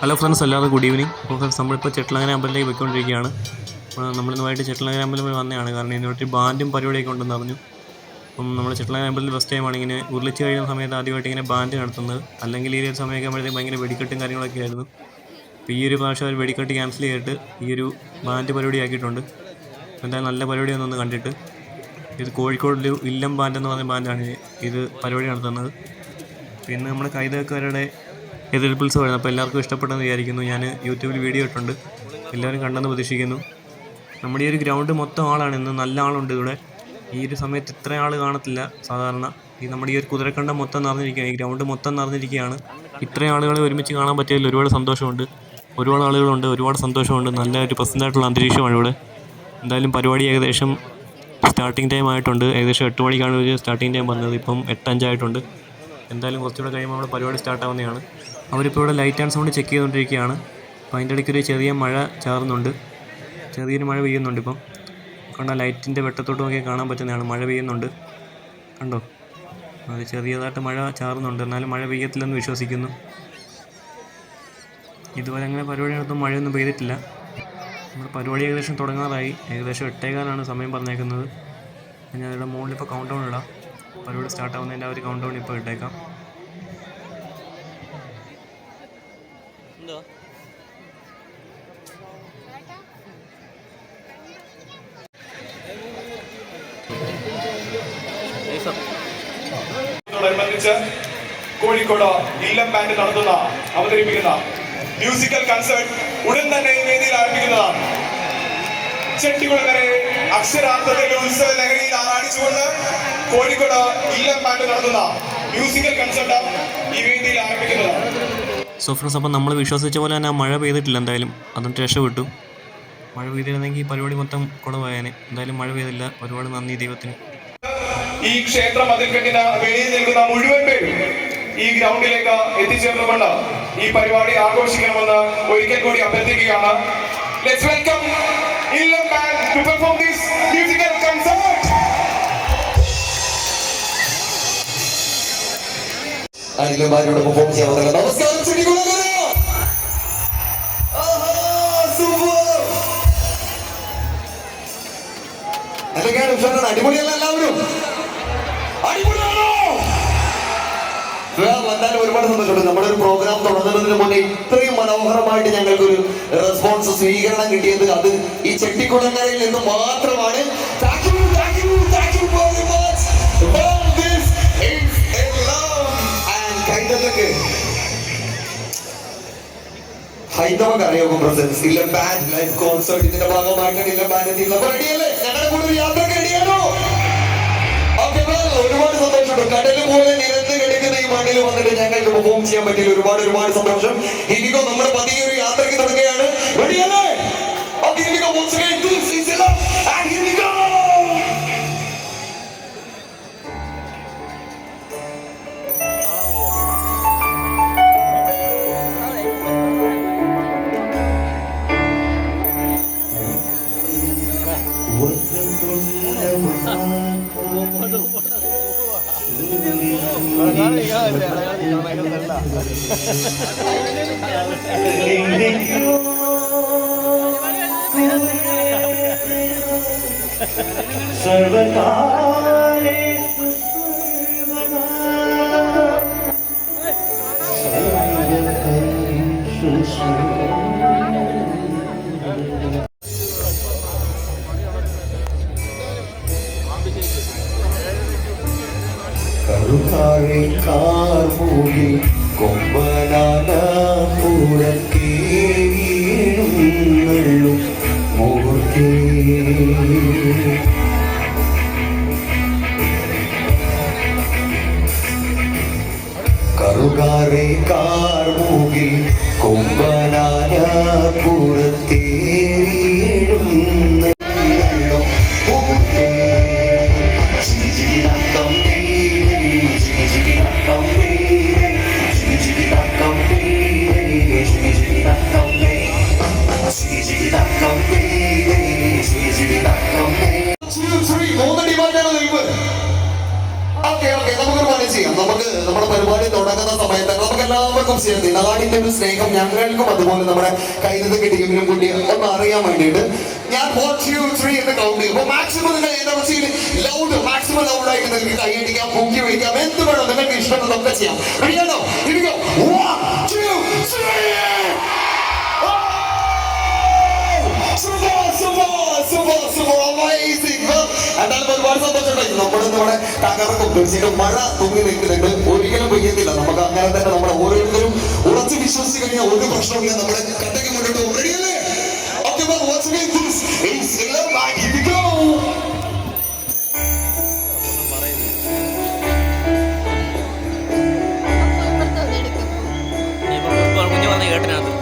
Hello friends, എല്ലാവർക്കും good evening. അപ്പോൾ friends, നമ്മളിപ്പോൾ ചെട്ടിളങ്ങര അമ്പലത്തിലേക്ക് പോയിക്കൊണ്ടിരിക്കുകയാണ്. നമ്മളിന്ന് വൈകിട്ട് ചെട്ടിളങ്ങര അമ്പലത്തിൽ വന്നതാണ്. കാരണം ഇതിനൊരു ബാൻഡും പരിപാടിയൊക്കെ ഉണ്ടെന്ന് അറിഞ്ഞു. അപ്പം നമ്മൾ ചെട്ടിളങ്ങര അമ്പലത്തിൽ ഫസ്റ്റ് ടൈമാണ് ഇങ്ങനെ ഉരുളിച്ച് കഴിയുന്ന സമയത്ത് ആദ്യമായിട്ട് ഇങ്ങനെ ബാൻഡ് നടത്തുന്നത്. അല്ലെങ്കിൽ ഈ ഒരു സമയമൊക്കെ ആകുമ്പോഴത്തേക്ക് ഭയങ്കര വെടിക്കെട്ടും കാര്യങ്ങളൊക്കെ ആയിരുന്നു. അപ്പോൾ ഈ ഒരു പ്രാവശ്യം അവർ വെടിക്കെട്ട് ക്യാൻസൽ ചെയ്തിട്ട് ഈ ഒരു ബാൻഡ് പരിപാടി ആക്കിയിട്ടുണ്ട്. എന്തായാലും നല്ല പരിപാടിയൊന്നും കണ്ടിട്ട്. ഇത് കോഴിക്കോട് ഇല്ലം ബാൻഡ് എന്ന് പറഞ്ഞ ബാൻഡാണ് ഇത് പരിപാടി നടത്തുന്നത്. പിന്നെ നമ്മുടെ കൈതക്കാരുടെ എതിർപ്പിത്സവമായിരുന്നു. അപ്പോൾ എല്ലാവർക്കും ഇഷ്ടപ്പെട്ടെന്ന് വിചാരിക്കുന്നു. ഞാൻ യൂട്യൂബിൽ വീഡിയോ ഇട്ടുണ്ട്, എല്ലാവരും കണ്ടെന്ന് പ്രതീക്ഷിക്കുന്നു. നമ്മുടെ ഈ ഒരു ഗ്രൗണ്ട് മൊത്തം ആളാണ്. ഇന്ന് നല്ല ആളുണ്ട് ഇവിടെ. ഈ ഒരു സമയത്ത് ഇത്ര ആൾ കാണത്തില്ല സാധാരണ. നമ്മുടെ ഈ ഒരു കുതിരക്കണ്ടം മൊത്തം നിറഞ്ഞിരിക്കുകയാണ്, ഈ ഗ്രൗണ്ട് മൊത്തം നിറഞ്ഞിരിക്കുകയാണ്. ഇത്രയും ആളുകളെ ഒരുമിച്ച് കാണാൻ പറ്റിയതിൽ ഒരുപാട് സന്തോഷമുണ്ട്. ഒരുപാട് ആളുകളുണ്ട്, ഒരുപാട് സന്തോഷമുണ്ട്. നല്ല ഒരു പ്രസൻ്റായിട്ടുള്ള അന്തരീക്ഷമാണ് ഇവിടെ. എന്തായാലും പരിപാടി ഏകദേശം സ്റ്റാർട്ടിങ് ടൈം ആയിട്ടുണ്ട്. ഏകദേശം 8 മണിക്കാണ് ഒരു സ്റ്റാർട്ടിങ് ടൈം പറഞ്ഞത്. ഇപ്പം 8:05 എന്തായാലും കുറച്ചുകൂടെ കഴിയുമ്പോൾ നമ്മുടെ പരിപാടി സ്റ്റാർട്ടാവുന്നതാണ്. അവരിപ്പോൾ ഇവിടെ ലൈറ്റ് ആൻഡ് സൗണ്ട് ചെക്ക് ചെയ്തുകൊണ്ടിരിക്കുകയാണ്. അപ്പോൾ അതിൻ്റെ ഇടയ്ക്കൊരു ചെറിയ മഴ ചാറുന്നുണ്ട്, ചെറിയൊരു മഴ പെയ്യുന്നുണ്ട്. ഇപ്പം കണ്ട ലൈറ്റിൻ്റെ വെട്ടത്തോട്ട് നോക്കി കാണാൻ പറ്റുന്നതാണ്. മഴ പെയ്യുന്നുണ്ട്, കണ്ടോ? അത് ചെറിയതായിട്ട് മഴ ചാറുന്നുണ്ട്, എന്നാലും മഴ പെയ്യത്തില്ലെന്ന് വിശ്വസിക്കുന്നു. ഇതുവരെ അങ്ങനെ പരിപാടി നടത്തും മഴയൊന്നും പെയ്തിട്ടില്ല. നമ്മുടെ പരിപാടി ഏകദേശം തുടങ്ങാറായി. ഏകദേശം 8:15 സമയം പറഞ്ഞേക്കുന്നത്. ഞാൻ ഇവിടെ മുകളിലിപ്പോൾ കൗണ്ട് ഡൗൺ ഇടാം. പരിപാടി സ്റ്റാർട്ടാവുന്നതിൻ്റെ ആ ഒരു കൗണ്ട് ഡൗൺ ഇപ്പോൾ ഇട്ടേക്കാം. ോടനുബന്ധിച്ച് കോഴിക്കോട് ഇല്ലം ബാൻഡ് അവതരിപ്പിക്കുന്ന മ്യൂസിക്കൽ കൺസേർട്ട് ഉടൻ തന്നെ ഈ വേദിയിൽ ആരംഭിക്കുന്നതാണ്. ചെട്ടികുളങ്ങര അക്ഷരാർത്ഥത്തിൽ ഉത്സവ ലഹരിയിൽ ആറാടിച്ചുകൊണ്ട് കോഴിക്കോട് ഇല്ലം ബാൻഡ് നടത്തുന്ന മ്യൂസിക്കൽ കൺസേർട്ട് ഈ വേദിയിൽ ആരംഭിക്കുന്നതാണ്. സോ ഫ്രണ്ട്സ്, അപ്പം നമ്മൾ വിശ്വസിച്ച പോലെ തന്നെ മഴ പെയ്തിട്ടില്ല. എന്തായാലും അതുകൊണ്ട് രക്ഷപ്പെട്ടു. മഴ പെയ്തിരുന്നെങ്കിൽ ഈ പരിപാടി മൊത്തം കുളമായേനെ. എന്തായാലും മഴ പെയ്തില്ല. ഒരുപാട് നന്ദി ദൈവത്തിന്. ഈ ക്ഷേത്ര മതിൽക്കെട്ടിന് വെളിയിൽ നിൽക്കുന്ന മുഴുവൻ പേരും ഈ ഗ്രൗണ്ടിലേക്ക് എത്തിച്ചേർന്നുകൊണ്ട് ഈ പരിപാടി ആഘോഷിക്കണമെന്ന് ഒരിക്കൽ കൂടി അഭ്യർത്ഥിക്കുകയാണ്. Let's welcome Illam band to perform this musical concert. Illam ബാൻഡിനോട് പെർഫോം ചെയ്യാൻ നമസ്കാരം. അടിപൊളിയല്ല? എല്ലാവരും അടിപൊളിയാണോ? വന്നാലും ഒരുപാട് സന്തോഷമുണ്ട്. നമ്മുടെ ഒരു പ്രോഗ്രാം തുടങ്ങുന്നതിന് മുന്നേ ഇത്രയും മനോഹരമായിട്ട് ഞങ്ങൾക്കൊരു റെസ്പോൺസ്, സ്വീകരണം കിട്ടിയത് അത് ഈ ചെട്ടിക്കുളങ്ങരയിൽ നിന്ന് മാത്രമാണ്. ഹൈദരാബാദ് അറിയാവും പ്രസൻസ് ഇല്ലം ബാൻഡ് ലൈവ് കോൺസേർട്ട്. ഇതിന്റെ ഭാഗമായിട്ടാണ് ഇല്ലം ബാൻഡ് റെഡിയല്ലേ? ഞങ്ങളുടെ കൂടെ ഒരു യാത്ര റെഡിയാണോ? ഒരുപാട് സന്തോഷമുണ്ട്. കടല് പോലെ നിരന്ന് കിടക്കുന്ന ഈ മണ്ണിൽ വന്നിട്ട് ഞങ്ങൾക്ക് പെർഫോം ചെയ്യാൻ പറ്റിയ ഒരുപാട് സന്തോഷം. ഇനിക്കോ നമ്മൾ പതിയെ ഒരു യാത്രയ്ക്ക് തുടങ്ങുകയാണ്. റെഡിയല്ലേ? കാർമൂടി കൊമ്പനാന പൂരക്കേഴും മൂർത്തി കറുകാരെ കാർമൂകിൽ കൊമ്പനാന പൂരത്തേഴും നമുക്കൊരു പണി ചെയ്യാം. നമുക്ക് നമ്മുടെ പരിപാടി തുടങ്ങുന്ന സമയത്ത് നമുക്ക് എല്ലാവർക്കും ചേർത്ത് നാടിന്റെ ഒരു സ്നേഹം ഞങ്ങൾക്കും അതുപോലെ നമ്മുടെ കൈനത്തെ ടീമിനും കൂടി ഒന്ന് അറിയാൻ വേണ്ടിയിട്ട് ഞാൻ 1 2 3 എന്ന് കൗണ്ട് ചെയ്യും. അപ്പൊ മാക്സിമം നിങ്ങൾ ലൗഡ് മാക്സിമം ലൗഡായിട്ട് നിങ്ങൾക്ക് കൈയടിക്കാം, പൂക്കി വിളിക്കാം, എന്ത് വേണോ നിങ്ങൾക്ക് ഇഷ്ടമുള്ളതൊക്കെ ചെയ്യാം. റെഡിയാണോ? Here we go. 1 2 3. എന്തായാലും ഒരുപാട് സന്തോഷമുണ്ടായിരുന്നു. നമ്മുടെ തകർക്കും തീർച്ചയായിട്ടും മഴ തൂങ്ങി നിൽക്കുന്നുണ്ട്, ഒരിക്കലും പെയ്യത്തില്ല. നമുക്ക് അങ്ങനെ തന്നെ നമ്മുടെ ഓരോരുത്തരും ഉറച്ചു വിശ്വസിച്ച് കഴിഞ്ഞാൽ ഒരു പ്രശ്നമില്ല, നമ്മുടെ കട്ടയ്ക്ക് മുന്നോട്ട് പോകും. റെഡിയല്ലേ? Okay, well, once again, this is Love Live. Here we go. കുഞ്ഞു പറഞ്ഞ കേട്ടിനകത്ത്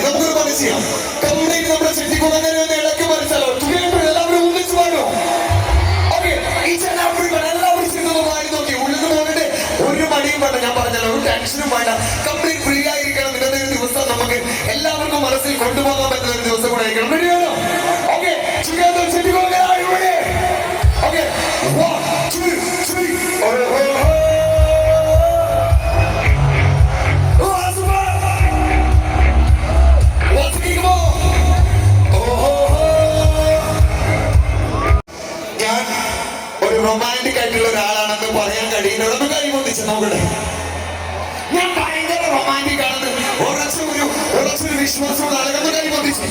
നമുക്കൊരു പണി ചെയ്യാം. കംപ്ലീറ്റ് നമ്മുടെ ചെട്ടിക്കുളങ്ങര ഇടയ്ക്ക് മനസ്സിലോ എല്ലാവരും ഒന്നിച്ച് പാടോ. ഓക്കെ, എല്ലാവരും ചെന്ന് പാടി നോക്കി. ഉള്ളിൽ പോകേണ്ട ഒരു മടിയും വേണ്ട, ഞാൻ പറഞ്ഞല്ലോ, ഒരു ടെൻഷനും വേണ്ട. കംപ്ലീറ്റ് ഫ്രീ ആയിരിക്കണം. ഇന്നത്തെ ഒരു ദിവസം നമുക്ക് എല്ലാവർക്കും മനസ്സിൽ കൊണ്ടുപോകാൻ പറ്റുന്ന ഒരു ദിവസം കൂടെ ആയിരിക്കണം. റെഡിയാണോ? ഓക്കെ, ചെട്ടിക്കുളങ്ങര ഇവിടെ. ഓക്കെ, 1 2 3. റൊമാൻറ്റിക് ആയിട്ടുള്ള ഒരാളാണെന്ന് പറയാൻ കഴിയുന്നവരൊന്ന് കൈവന്നിച്ച് നോക്കട്ടെ. ഞാൻ ഭയങ്കര റൊമാൻറ്റിക് ആണെന്ന് ഉറച്ചൊരു വിശ്വാസമുള്ള ആളുകളൊന്ന് കൈവന്നിച്ച്.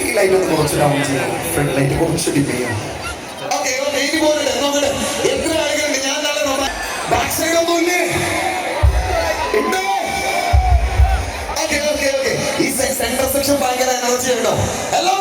ഈ ലൈറ്റ് ഒന്ന് കുറച്ച് ഡൗൺ ചെയ്യാം, ഫ്രണ്ട് ലൈറ്റ് കുറച്ച് ഡിപ്പ് ചെയ്യാം. ഓക്കെ ഓക്കെ, ഇനി പോകട്ടെ, നോക്കട്ടെ എത്ര ആളുകളുണ്ട്. ഞാൻ നാളെ ബാക്ക് സൈഡ് ഒന്നും ഇല്ലേ? ഉണ്ടോ? ഓക്കെ ഓക്കെ ഓക്കെ, ഈ സെൻട്രൽ സെക്ഷൻ ഭയങ്കര എനർജി ഉണ്ടോ? ഹലോ